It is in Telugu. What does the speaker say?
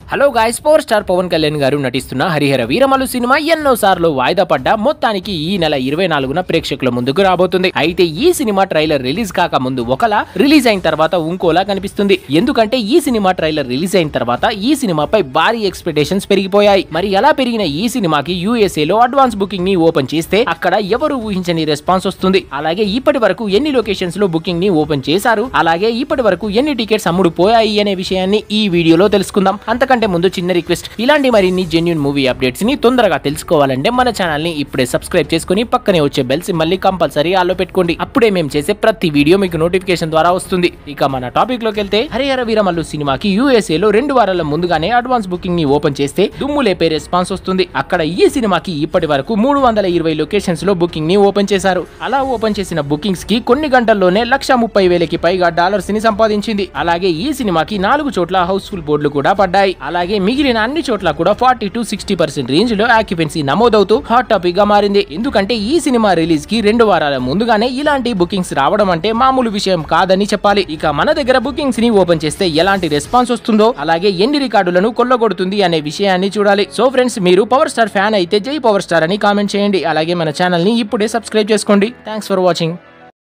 Hello guys, power star Pawan Kalyan garu నటిస్తున్న హరిహర వీరమల్లు సినిమా ఎన్నోసార్లు వాయిదా పడ్డ మొత్తానికి ఈ నెల 24న ప్రేక్షకుల ముందుకు రాబోతుంది. అయితే ఈ సినిమా ట్రైలర్ రిలీజ్ కాక ముందు ఒకలా, రిలీజ్ అయిన తర్వాత ఇంకోలా కనిపిస్తుంది. ఎందుకంటే ఈ సినిమా ట్రైలర్ రిలీజ్ అయిన తర్వాత ఈ సినిమాపై భారీ ఎక్స్పెక్టేషన్స్ పెరిగిపోయాయి. మరి ఎలా పెరిగిన ఈ సినిమాకి USA లో అడ్వాన్స్ బుకింగ్ ని ఓపెన్ చేస్తే అక్కడ ఎవరు ఊహించని రెస్పాన్స్ వస్తుంది. అలాగే ఇప్పటి వరకు ఎన్ని లొకేషన్స్ లో బుకింగ్ ని ఓపెన్ చేశారు, అలాగే ఇప్పటి వరకు ఎన్ని టికెట్స్ అమ్ముడు పోయాయి అనే విషయాన్ని ఈ వీడియోలో తెలుసుకుందాం. అంతకంటే ముందు చిన్న రిక్వెస్ట్, ఇలాంటి మరిన్ని జెన్యూన్ మూవీ అప్డేట్స్ ని తొందరగా తెలుసుకోవాలంటే మన ఛానల్ ని ఇప్పుడే సబ్స్క్రైబ్ చేసుకుని పక్కనే వచ్చే బెల్ సింబల్ ని కంపల్సరీ ఆల్లో పెట్టుకోండి. అప్పుడే మేము చేసే ప్రతి వీడియో మీకు నోటిఫికేషన్ ద్వారా వస్తుంది. ఇక మన టాపిక్ లోకి వెళ్తే, హరిహర వీరమల్లు సినిమాకి USA లో 2 వారాల ముందుగానే అడ్వాన్స్ బుకింగ్ ని ఓపెన్ చేస్తే దుమ్ము లేపే రెస్పాన్స్ వస్తుంది. అక్కడ ఈ సినిమాకి ఇప్పటి వరకు 320 లొకేషన్స్ లో బుకింగ్ ని ఓపెన్ చేశారు. అలా ఓపెన్ చేసిన బుకింగ్స్ కి కొన్ని గంటల్లోనే 130,000కి పైగా డాలర్స్ ని సంపాదించింది. అలాగే ఈ సినిమాకి 4 చోట్ల హౌస్ఫుల్ బోర్డులు కూడా పడ్డాయి. అలాగే మిగిలిన అన్ని చోట్ల కూడా 40-60% రేంజ్ లో ఆక్యుపెన్సీ నమోదవుతూ హాట్ టాపిక్ గా మారింది. ఎందుకంటే ఈ సినిమా రిలీజ్ కి 2 వారాల ముందుగానే ఇలాంటి బుకింగ్స్ రావడం అంటే మామూలు విషయం కాదని చెప్పాలి. ఇక మన దగ్గర బుకింగ్స్ ని ఓపెన్ చేస్తే ఎలాంటి రెస్పాన్స్ వస్తుందో, అలాగే ఎన్ని రికార్డులను కొల్లగొడుతుంది అనే విషయాన్ని చూడాలి. సో ఫ్రెండ్స్, మీరు పవర్ స్టార్ ఫ్యాన్ అయితే జై పవర్ స్టార్ అని కామెంట్ చేయండి. అలాగే మన ఛానల్ ని ఇప్పుడే సబ్స్క్రైబ్ చేసుకోండి. Thanks for watching.